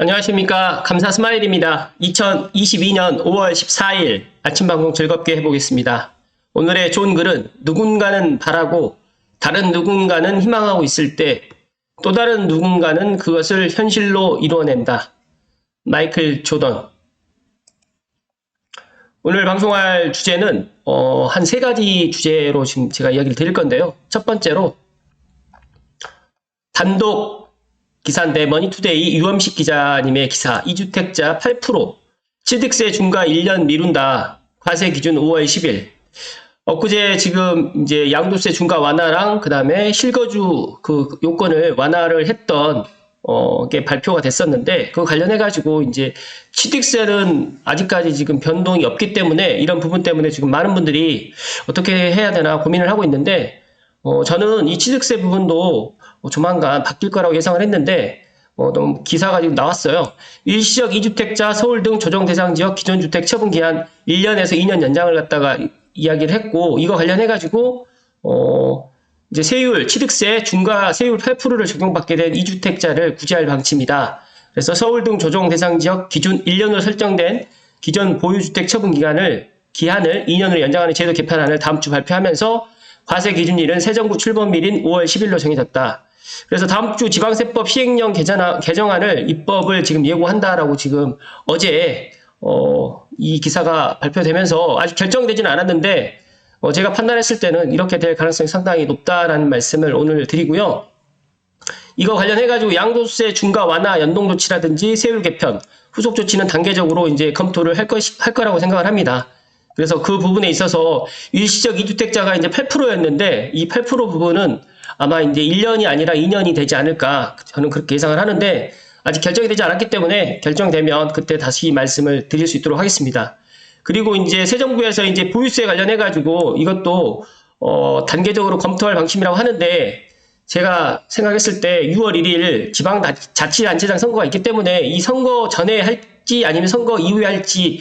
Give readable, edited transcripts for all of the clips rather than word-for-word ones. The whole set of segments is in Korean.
안녕하십니까. 감사 스마일입니다. 2022년 5월 14일 아침 방송 즐겁게 해보겠습니다. 오늘의 좋은 글은 누군가는 바라고 다른 누군가는 희망하고 있을 때 또 다른 누군가는 그것을 현실로 이루어낸다. 마이클 조던. 오늘 방송할 주제는 한 세 가지 주제로 지금 제가 이야기를 드릴 건데요. 첫 번째로 단독 기사인데 머니투데이 유엄식 기자님의 기사 2주택자 8% 취득세 중과 1년 미룬다. 과세 기준 5월 10일. 엊그제 지금 이제 양도세 중과 완화랑 그다음에 실거주 그 요건을 완화를 했던 게 발표가 됐었는데 그거 관련해 가지고 이제 취득세는 아직까지 지금 변동이 없기 때문에 이런 부분 때문에 지금 많은 분들이 어떻게 해야 되나 고민을 하고 있는데 저는 이 취득세 부분도 조만간 바뀔 거라고 예상을 했는데 너무 기사가 지금 나왔어요. 일시적 2주택자 서울 등 조정 대상 지역 기존 주택 처분 기한 1년에서 2년 연장을 갖다가 이야기를 했고 이거 관련해 가지고 이제 세율 취득세 중과 세율 8%를 적용받게 된 2주택자를 구제할 방침이다. 그래서 서울 등 조정 대상 지역 기준 1년으로 설정된 기존 보유주택 처분 기한을 2년으로 연장하는 제도 개편안을 다음 주 발표하면서 과세 기준일은 새 정부 출범일인 5월 10일로 정해졌다. 그래서 다음 주 지방세법 시행령 개정안을 입법을 지금 예고한다라고 지금 어제 이 기사가 발표되면서 아직 결정되지는 않았는데 제가 판단했을 때는 이렇게 될 가능성이 상당히 높다라는 말씀을 오늘 드리고요. 이거 관련해가지고 양도세 중과 완화 연동 조치라든지 세율 개편, 후속 조치는 단계적으로 이제 검토를 할 거라고 생각을 합니다. 그래서 그 부분에 있어서 일시적 2주택자가 이제 8%였는데 이 8% 부분은 아마 이제 1년이 아니라 2년이 되지 않을까 저는 그렇게 예상을 하는데 아직 결정이 되지 않았기 때문에 결정되면 그때 다시 말씀을 드릴 수 있도록 하겠습니다. 그리고 이제 새 정부에서 이제 보유세 관련해 가지고 이것도 단계적으로 검토할 방침이라고 하는데 제가 생각했을 때 6월 1일 지방자치단체장 선거가 있기 때문에 이 선거 전에 할지 아니면 선거 이후에 할지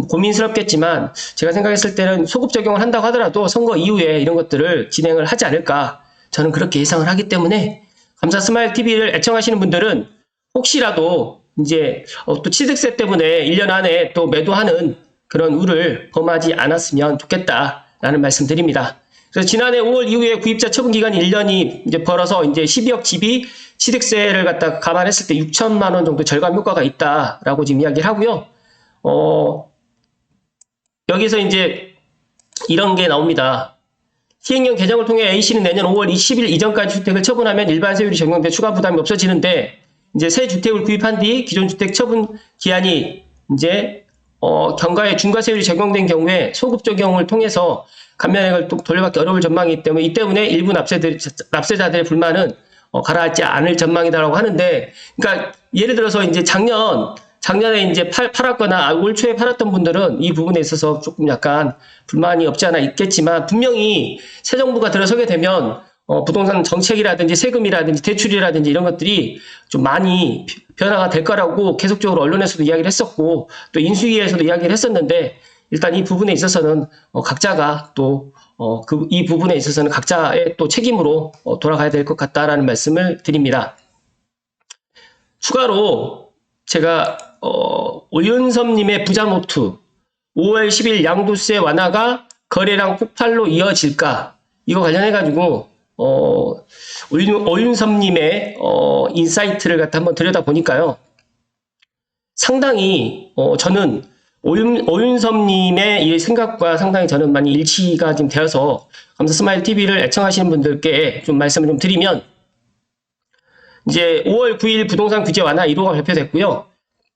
고민스럽겠지만 제가 생각했을 때는 소급 적용을 한다고 하더라도 선거 이후에 이런 것들을 진행을 하지 않을까 저는 그렇게 예상을 하기 때문에 감사 스마일 TV를 애청하시는 분들은 혹시라도 이제 또 취득세 때문에 1년 안에 또 매도하는 그런 우를 범하지 않았으면 좋겠다라는 말씀 드립니다. 그래서 지난해 5월 이후에 구입자 처분 기간이 1년이 이제 벌어서 이제 12억 집이 취득세를 갖다 감안했을 때 6천만 원 정도 절감 효과가 있다라고 지금 이야기를 하고요. 여기서 이제 이런 게 나옵니다. 시행령 개정을 통해 A씨는 내년 5월 20일 이전까지 주택을 처분하면 일반 세율이 적용돼 추가 부담이 없어지는데 이제 새 주택을 구입한 뒤 기존 주택 처분 기한이 이제 경과에 중과세율이 적용된 경우에 소급 적용을 통해서 감면액을 또 돌려받기 어려울 전망이기 때문에 이 때문에 일부 납세자들의 불만은 가라앉지 않을 전망이다라고 하는데 그러니까 예를 들어서 이제 작년에 이제 팔았거나 올 초에 팔았던 분들은 이 부분에 있어서 조금 약간 불만이 없지 않아 있겠지만 분명히 새 정부가 들어서게 되면 부동산 정책이라든지 세금이라든지 대출이라든지 이런 것들이 좀 많이 변화가 될 거라고 계속적으로 언론에서도 이야기를 했었고 또 인수위에서도 이야기를 했었는데 일단 이 부분에 있어서는 각자가 또 이 부분에 있어서는 각자의 또 책임으로 돌아가야 될 것 같다라는 말씀을 드립니다. 추가로 제가 오윤섭님의 부자 노트 5월 10일 양도세 완화가 거래량 폭발로 이어질까 이거 관련해가지고 오윤섭님의 인사이트를 갖다 한번 들여다보니까요. 상당히 저는 오윤섭님의 이 생각과 상당히 저는 많이 일치가 지금 되어서 감사 스마일 TV를 애청하시는 분들께 좀 말씀을 좀 드리면 이제 5월 9일 부동산 규제 완화 1호가 발표됐고요.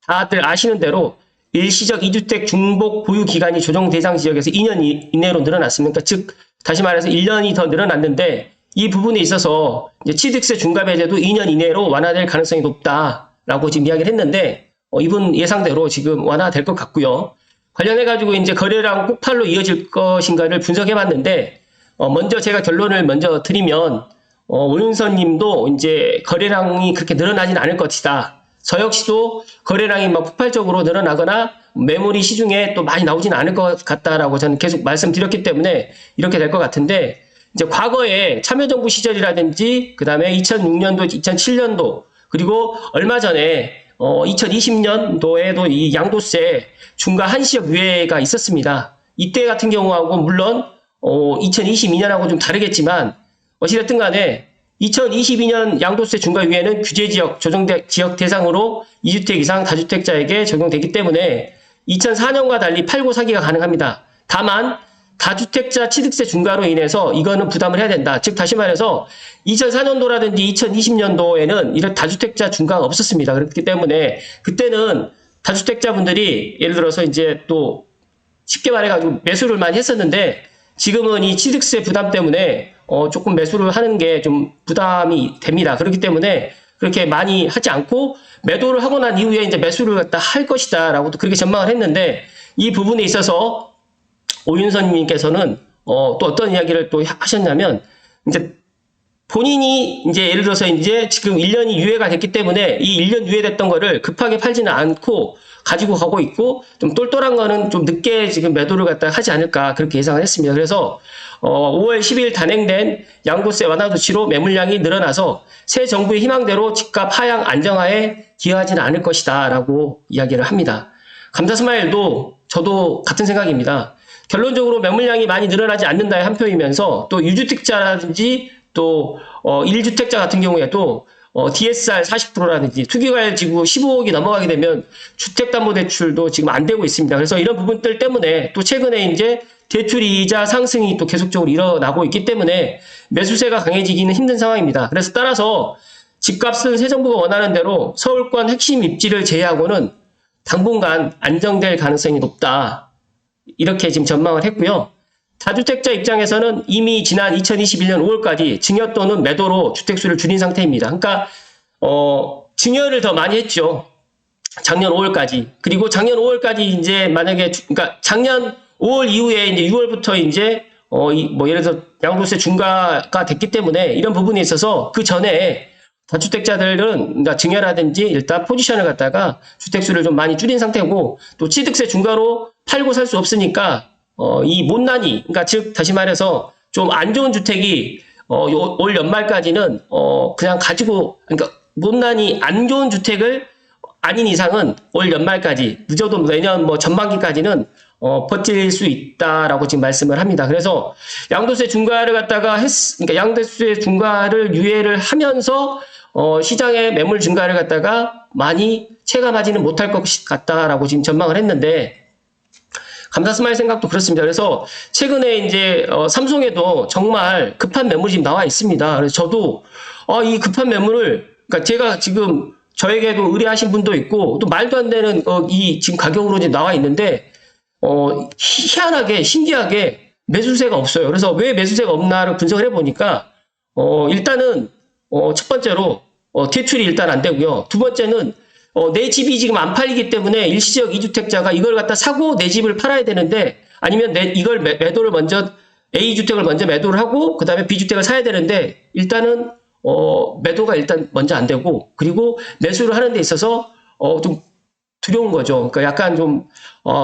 다들 아시는 대로 일시적 2주택 중복 보유 기간이 조정 대상 지역에서 2년 이내로 늘어났습니다. 즉 다시 말해서 1년이 더 늘어났는데 이 부분에 있어서 이제 취득세 중과 배제도 2년 이내로 완화될 가능성이 높다라고 지금 이야기를 했는데 이분 예상대로 지금 완화될 것 같고요. 관련해가지고 이제 거래량 폭발로 이어질 것인가를 분석해봤는데 먼저 제가 결론을 먼저 드리면 오윤선 님도 이제 거래량이 그렇게 늘어나진 않을 것이다. 저 역시도 거래량이 막 폭발적으로 늘어나거나 매물이 시중에 또 많이 나오지는 않을 것 같다라고 저는 계속 말씀드렸기 때문에 이렇게 될 것 같은데 이제 과거에 참여정부 시절이라든지 그 다음에 2006년도, 2007년도 그리고 얼마 전에 2020년도에도 이 양도세 중과 한시적 유예가 있었습니다. 이때 같은 경우하고 물론 2022년하고 좀 다르겠지만 어찌됐든 간에 2022년 양도세 중과 유예는 규제지역, 조정지역 대상으로 2주택 이상 다주택자에게 적용되기 때문에 2004년과 달리 팔고 사기가 가능합니다. 다만 다주택자 취득세 중과로 인해서 이거는 부담을 해야 된다. 즉 다시 말해서 2004년도라든지 2020년도에는 이런 다주택자 중과가 없었습니다. 그렇기 때문에 그때는 다주택자분들이 예를 들어서 이제 또 쉽게 말해가지고 매수를 많이 했었는데 지금은 이 취득세 부담 때문에 조금 매수를 하는 게 좀 부담이 됩니다. 그렇기 때문에 그렇게 많이 하지 않고 매도를 하고 난 이후에 이제 매수를 갖다 할 것이다 라고도 그렇게 전망을 했는데 이 부분에 있어서 오윤선 님께서는 또 어떤 이야기를 또 하셨냐면 이제 본인이 이제 예를 들어서 이제 지금 1년이 유예가 됐기 때문에 이 1년 유예됐던 거를 급하게 팔지는 않고 가지고 가고 있고 좀 똘똘한 거는 좀 늦게 지금 매도를 갖다 하지 않을까 그렇게 예상을 했습니다. 그래서 5월 10일 단행된 양도세 완화 조치로 매물량이 늘어나서 새 정부의 희망대로 집값 하향 안정화에 기여하지는 않을 것이다 라고 이야기를 합니다. 감자스마일도 저도 같은 생각입니다. 결론적으로 매물량이 많이 늘어나지 않는다의 한 표이면서 또 유주택자라든지 또 1주택자 같은 경우에도 DSR 40%라든지 투기과열지구 15억이 넘어가게 되면 주택담보대출도 지금 안 되고 있습니다. 그래서 이런 부분들 때문에 또 최근에 이제 대출이자 상승이 또 계속적으로 일어나고 있기 때문에 매수세가 강해지기는 힘든 상황입니다. 그래서 따라서 집값은 새 정부가 원하는 대로 서울권 핵심 입지를 제외하고는 당분간 안정될 가능성이 높다. 이렇게 지금 전망을 했고요. 다주택자 입장에서는 이미 지난 2021년 5월까지 증여 또는 매도로 주택수를 줄인 상태입니다. 그러니까 증여를 더 많이 했죠. 작년 5월까지. 그리고 작년 5월까지 이제 만약에 그러니까 작년 5월 이후에 이제 6월부터 이제 뭐 예를 들어 양도세 중과가 됐기 때문에 이런 부분에 있어서 그 전에 다주택자들은 그러니까 증여라든지 일단 포지션을 갖다가 주택수를 좀 많이 줄인 상태고 또 취득세 중과로 팔고 살 수 없으니까 이 못난이 그러니까 즉 다시 말해서 좀 안 좋은 주택이 올 연말까지는 그냥 가지고 그러니까 못난이 안 좋은 주택을 아닌 이상은 올 연말까지 늦어도 내년 뭐 전반기까지는 버틸 수 있다라고 지금 말씀을 합니다. 그래서 양도세 중과를 갖다가 그러니까 양도세 중과를 유예를 하면서 시장의 매물 증가를 갖다가 많이 체감하지는 못할 것 같다라고 지금 전망을 했는데 감사스마일 생각도 그렇습니다. 그래서 최근에 이제 삼성에도 정말 급한 매물이 지금 나와 있습니다. 그래서 저도 이 급한 매물을 그러니까 제가 지금 저에게도 의뢰하신 분도 있고 또 말도 안 되는 이 지금 가격으로 지금 나와 있는데 희한하게 신기하게 매수세가 없어요. 그래서 왜 매수세가 없나를 분석을 해보니까 일단은 첫 번째로 대출이 일단 안 되고요. 두 번째는 내 집이 지금 안 팔리기 때문에 일시적 2주택자가 이걸 갖다 사고 내 집을 팔아야 되는데 아니면 이걸 매도를 먼저 A주택을 먼저 매도를 하고 그 다음에 B주택을 사야 되는데 일단은 매도가 일단 먼저 안 되고 그리고 매수를 하는 데 있어서 좀 두려운 거죠. 그러니까 약간 좀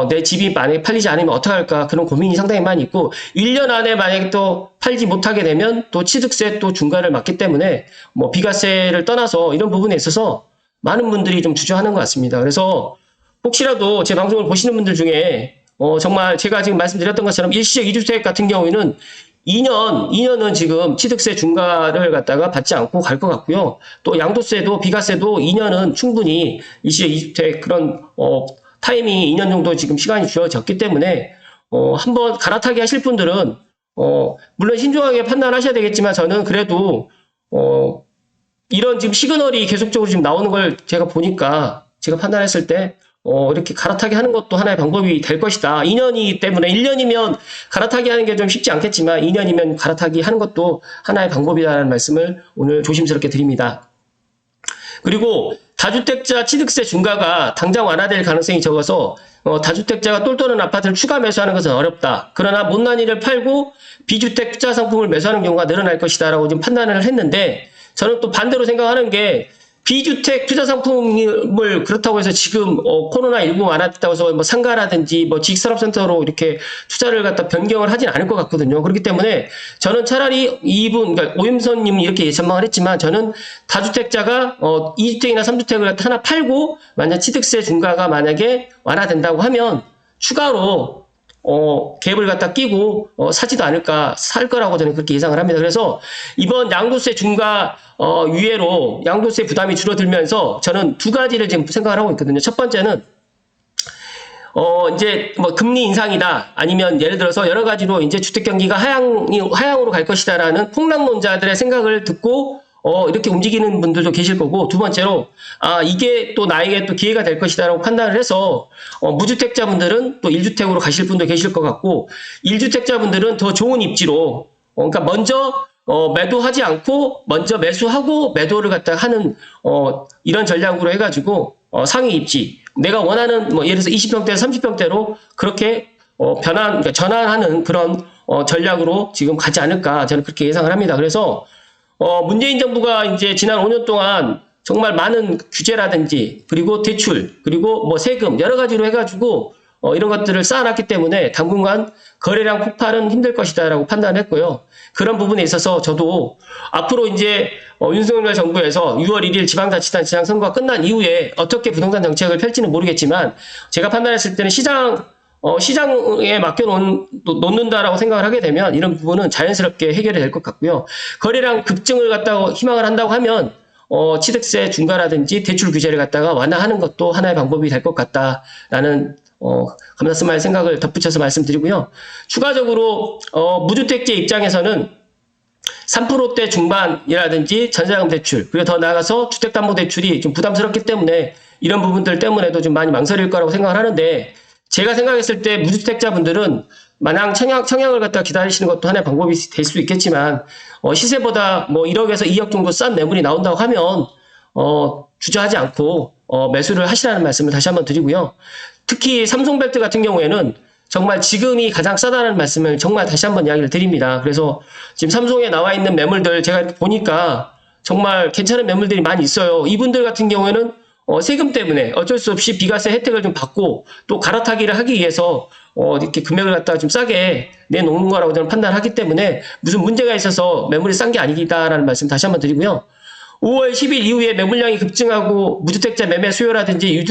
내 집이 만약에 팔리지 않으면 어떡할까 그런 고민이 상당히 많이 있고 1년 안에 만약에 또 팔지 못하게 되면 또 취득세 또 중과를 맞기 때문에 뭐 비과세를 떠나서 이런 부분에 있어서 많은 분들이 좀 주저하는 것 같습니다. 그래서 혹시라도 제 방송을 보시는 분들 중에 정말 제가 지금 말씀드렸던 것처럼 일시적 2주택 같은 경우에는 2년은 지금 취득세 중과를 갖다가 받지 않고 갈 것 같고요. 또 양도세도 비과세도 2년은 충분히 일시적 2주택 그런 타이밍이 2년 정도 지금 시간이 주어졌기 때문에 한번 갈아타기 하실 분들은 물론 신중하게 판단하셔야 되겠지만 저는 그래도 이런 지금 시그널이 계속적으로 지금 나오는 걸 제가 보니까 제가 판단했을 때 이렇게 갈아타기 하는 것도 하나의 방법이 될 것이다. 2년이기 때문에 1년이면 갈아타기 하는 게 좀 쉽지 않겠지만 2년이면 갈아타기 하는 것도 하나의 방법이라는 말씀을 오늘 조심스럽게 드립니다. 그리고 다주택자 취득세 중과가 당장 완화될 가능성이 적어서 다주택자가 똘똘한 아파트를 추가 매수하는 것은 어렵다. 그러나 못난이를 팔고 비주택 투자 상품을 매수하는 경우가 늘어날 것이다 라고 지금 판단을 했는데 저는 또 반대로 생각하는 게 비주택 투자 상품을 그렇다고 해서 지금 코로나19 완화됐다고 해서 뭐 상가라든지 뭐 지식산업센터로 이렇게 투자를 갖다 변경을 하진 않을 것 같거든요. 그렇기 때문에 저는 차라리 이분, 그러니까 오임선님 이렇게 전망을 했지만 저는 다주택자가 2주택이나 3주택을 갖다 하나 팔고 만약 취득세 중과가 만약에 완화된다고 하면 추가로 갭을 갖다 끼고 사지도 않을까, 살 거라고 저는 그렇게 예상을 합니다. 그래서 이번 양도세 중과 유예로 양도세 부담이 줄어들면서 저는 두 가지를 지금 생각을 하고 있거든요. 첫 번째는 이제 뭐 금리 인상이다, 아니면 예를 들어서 여러 가지로 이제 주택 경기가 하향으로 갈 것이다라는 폭락론자들의 생각을 듣고 이렇게 움직이는 분들도 계실 거고, 두 번째로 이게 또 나에게 또 기회가 될 것이다라고 판단을 해서 무주택자분들은 또 1주택으로 가실 분도 계실 것 같고, 1주택자분들은 더 좋은 입지로 그러니까 먼저 매도하지 않고 먼저 매수하고 매도를 갖다 하는 이런 전략으로 해가지고 상위 입지, 내가 원하는 뭐 예를 들어서 20평대 30평대로 그렇게 그러니까 전환하는 그런 전략으로 지금 가지 않을까, 저는 그렇게 예상을 합니다. 그래서 문재인 정부가 이제 지난 5년 동안 정말 많은 규제라든지 그리고 대출 그리고 뭐 세금 여러 가지로 해가지고 이런 것들을 쌓아놨기 때문에 당분간 거래량 폭발은 힘들 것이다라고 판단했고요. 그런 부분에 있어서 저도 앞으로 이제 윤석열 정부에서 6월 1일 지방자치단 지방선거가 끝난 이후에 어떻게 부동산 정책을 펼지는 모르겠지만, 제가 판단했을 때는 시장에 놓는다라고 생각을 하게 되면 이런 부분은 자연스럽게 해결이 될 것 같고요. 거래량 급증을 갖다가 희망을 한다고 하면 취득세 중과라든지 대출 규제를 갖다가 완화하는 것도 하나의 방법이 될 것 같다라는 감사스마의 생각을 덧붙여서 말씀드리고요. 추가적으로 무주택자 입장에서는 3%대 중반이라든지 전세자금 대출, 그리고 더 나아가서 주택담보대출이 좀 부담스럽기 때문에 이런 부분들 때문에도 좀 많이 망설일 거라고 생각을 하는데, 제가 생각했을 때 무주택자분들은 마냥 청약을 갖다 기다리시는 것도 하나의 방법이 될 수 있겠지만, 시세보다 뭐 1억에서 2억 정도 싼 매물이 나온다고 하면 주저하지 않고 매수를 하시라는 말씀을 다시 한번 드리고요. 특히 삼성벨트 같은 경우에는 정말 지금이 가장 싸다는 말씀을 정말 다시 한번 이야기를 드립니다. 그래서 지금 삼성에 나와 있는 매물들 제가 보니까 정말 괜찮은 매물들이 많이 있어요. 이분들 같은 경우에는 세금 때문에 어쩔 수 없이 비과세 혜택을 좀 받고 또 갈아타기를 하기 위해서 이렇게 금액을 갖다가 좀 싸게 내놓는 거라고 저는 판단하기 때문에 무슨 문제가 있어서 매물이 싼 게 아니다라는 말씀 다시 한번 드리고요. 5월 10일 이후에 매물량이 급증하고 무주택자 매매 수요라든지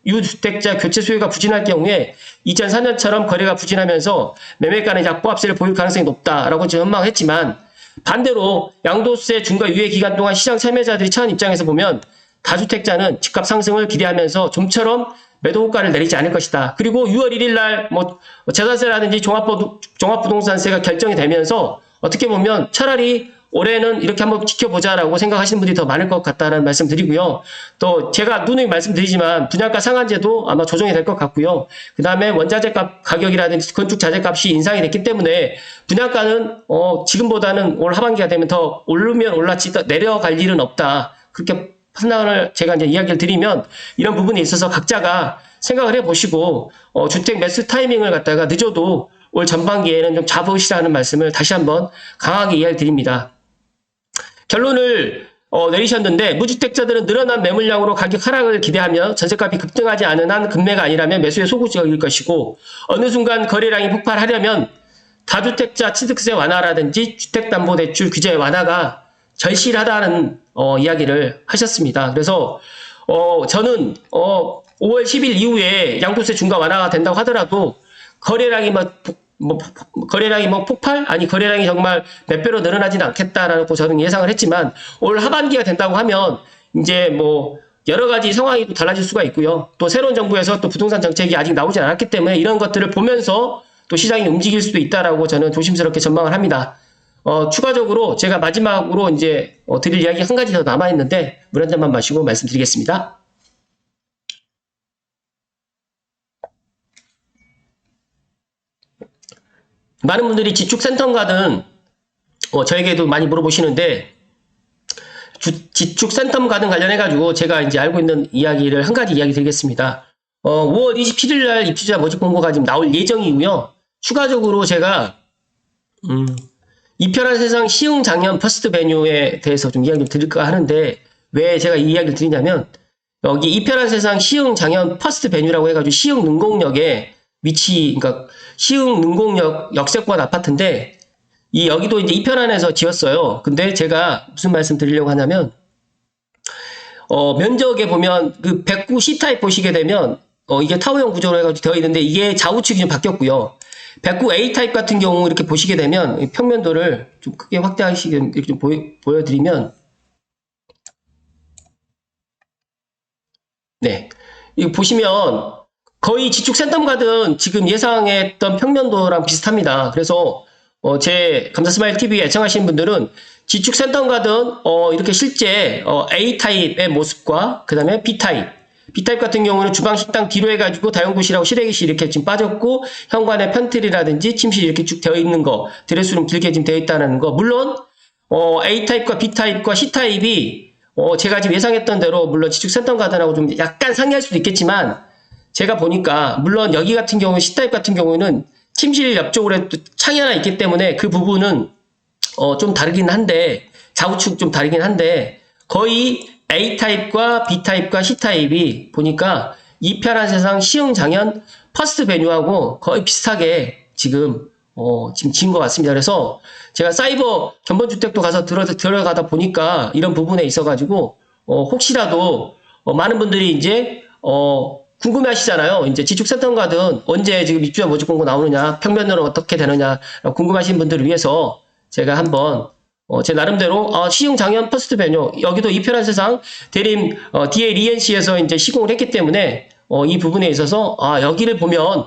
유주택자 교체 수요가 부진할 경우에 2004년처럼 거래가 부진하면서 매매가는 약보합세를 보일 가능성이 높다라고 전망했지만, 반대로 양도세 중과 유예 기간 동안 시장 참여자들이 처한 입장에서 보면 다주택자는 집값 상승을 기대하면서 좀처럼 매도 호가를 내리지 않을 것이다. 그리고 6월 1일 날 뭐 재산세라든지 종합부동산세가 결정이 되면서 어떻게 보면 차라리 올해는 이렇게 한번 지켜보자라고 생각하시는 분들이 더 많을 것 같다는 말씀 드리고요. 또 제가 누누이 말씀드리지만 분양가 상한제도 아마 조정이 될 것 같고요. 그 다음에 원자재 값 가격이라든지 건축 자재 값이 인상이 됐기 때문에 분양가는 지금보다는 올 하반기가 되면 더 오르면 올랐지 내려갈 일은 없다. 그렇게 판단을 제가 이제 이야기를 드리면 이런 부분에 있어서 각자가 생각을 해보시고 주택 매수 타이밍을 갖다가 늦어도 올 전반기에는 좀 잡으시라는 말씀을 다시 한번 강하게 이야기 드립니다. 결론을 내리셨는데, 무주택자들은 늘어난 매물량으로 가격 하락을 기대하며 전세값이 급등하지 않은 한 급매가 아니라면 매수에 소구적일 것이고, 어느 순간 거래량이 폭발하려면 다주택자 취득세 완화라든지 주택담보대출 규제 완화가 절실하다는 이야기를 하셨습니다. 그래서 저는 5월 10일 이후에 양도세 중과 완화가 된다고 하더라도 거래량이 폭발? 아니, 거래량이 정말 몇 배로 늘어나지는 않겠다라고 저는 예상을 했지만, 올 하반기가 된다고 하면 이제 뭐 여러 가지 상황이 또 달라질 수가 있고요. 또 새로운 정부에서 또 부동산 정책이 아직 나오지 않았기 때문에 이런 것들을 보면서 또 시장이 움직일 수도 있다라고 저는 조심스럽게 전망을 합니다. 추가적으로 제가 마지막으로 이제 드릴 이야기 한 가지 더 남아있는데 물 한 잔만 마시고 말씀드리겠습니다. 많은 분들이 지축센터 가든 저에게도 많이 물어보시는데, 지축센터 가든 관련해가지고 제가 이제 알고 있는 이야기를 한 가지 이야기 드리겠습니다. 5월 27일 날 입주자 모집 공고가 지금 나올 예정이고요. 추가적으로 제가 이편한 세상 시흥 장현 퍼스트 베뉴에 대해서 좀 이야기 좀 드릴까 하는데, 왜 제가 이 이야기를 드리냐면, 여기 이 편한 세상 시흥 장현 퍼스트 베뉴라고 해가지고 시흥 능곡역에 그러니까 시흥 능곡역 역세권 아파트인데, 여기도 이제 이 편안에서 지었어요. 근데 제가 무슨 말씀 드리려고 하냐면, 면적에 보면 그 109 C타입 보시게 되면, 이게 타워형 구조로 해가지고 되어 있는데, 이게 좌우측이 좀 바뀌었고요. 109 A타입 같은 경우 이렇게 보시게 되면, 평면도를 좀 크게 확대하시게, 이렇게 좀 보여드리면, 네. 이거 보시면, 거의 지축 센텀 가든 지금 예상했던 평면도랑 비슷합니다. 그래서, 제 감사스마일 TV 애청하시는 분들은 지축 센텀 가든, 이렇게 실제, A타입의 모습과, 그 다음에 B타입. B타입 같은 경우는 주방, 식당 뒤로 해가지고 다용도실하고 실외기실 이렇게 지금 빠졌고, 현관에 편트리라든지 침실이 이렇게 쭉 되어 있는 거, 드레스룸 길게 지금 되어 있다는 거. 물론, A타입과 B타입과 C타입이, 제가 지금 예상했던 대로, 물론 지축 센텀 가든하고 좀 약간 상이할 수도 있겠지만, 제가 보니까, 물론 여기 같은 경우, C타입 같은 경우는 침실 옆쪽으로 또 창이 하나 있기 때문에 그 부분은, 좀 다르긴 한데, 좌우측 좀 다르긴 한데, 거의 A타입과 B타입과 C타입이 보니까 이 편한 세상 시흥 장현 퍼스트 베뉴하고 거의 비슷하게 지금 지은 것 같습니다. 그래서 제가 사이버 견본주택도 가서 들어가다 보니까 이런 부분에 있어가지고, 혹시라도, 많은 분들이 이제, 궁금해 하시잖아요. 이제 지축센터 가든 언제 지금 입주자 모집 공고 나오느냐, 평면도는 어떻게 되느냐, 궁금하신 분들을 위해서 제가 한번, 제 나름대로, 시흥 장현 퍼스트 베뉴, 여기도 이 편한 세상 대림, DA 리엔시에서 이제 시공을 했기 때문에, 이 부분에 있어서, 여기를 보면,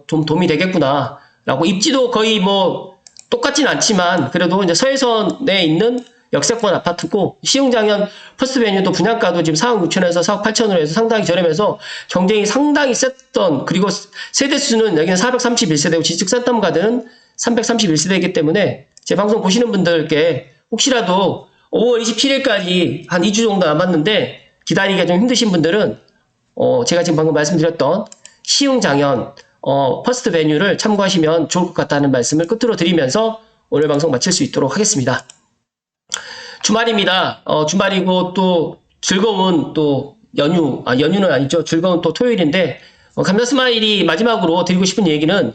좀 도움이 되겠구나, 라고, 입지도 거의 뭐, 똑같진 않지만, 그래도 이제 서해선에 있는 역세권 아파트고, 시흥 장현 퍼스트 베뉴도 분양가도 지금 4억 6천에서 4억 8천으로 해서 상당히 저렴해서 경쟁이 상당히 셌던, 그리고 세대수는 여기는 431세대고 지축 센텀 가든 331세대이기 때문에 제 방송 보시는 분들께 혹시라도 5월 27일까지 한 2주 정도 남았는데 기다리기가 좀 힘드신 분들은 제가 지금 방금 말씀드렸던 시흥 장현 퍼스트 베뉴를 참고하시면 좋을 것 같다는 말씀을 끝으로 드리면서 오늘 방송 마칠 수 있도록 하겠습니다. 주말입니다. 주말이고 또 즐거운 또 연휴는 아니죠. 즐거운 또 토요일인데 감사스마일이 마지막으로 드리고 싶은 얘기는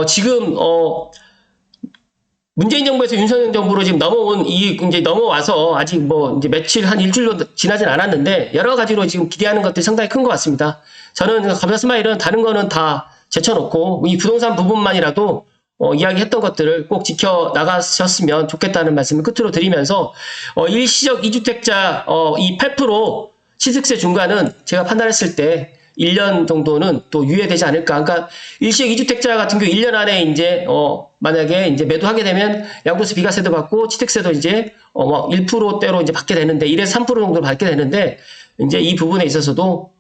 지금 문재인 정부에서 윤석열 정부로 지금 이제 넘어와서 아직 뭐 이제 며칠 한 일주일도 지나진 않았는데 여러 가지로 지금 기대하는 것들이 상당히 큰 것 같습니다. 저는 감사스마일은 다른 거는 다 제쳐놓고 이 부동산 부분만이라도 이야기했던 것들을 꼭 지켜나가셨으면 좋겠다는 말씀을 끝으로 드리면서 일시적 2주택자 이 8% 취득세 중과는 제가 판단했을 때 1년 정도는 또 유예되지 않을까. 그러니까 일시적 2주택자 같은 경우 1년 안에 이제 만약에 이제 매도하게 되면 양도세 비과세도 받고 취득세도 이제 1%대로 이제 받게 되는데 1에서 3% 정도 받게 되는데 이제 이 부분에 있어서도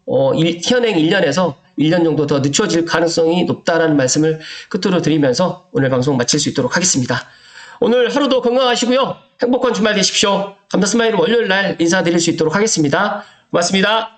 현행 1년에서 1년 정도 더 늦춰질 가능성이 높다라는 말씀을 끝으로 드리면서 오늘 방송 마칠 수 있도록 하겠습니다. 오늘 하루도 건강하시고요. 행복한 주말 되십시오. 감사스마일 월요일 날 인사드릴 수 있도록 하겠습니다. 고맙습니다.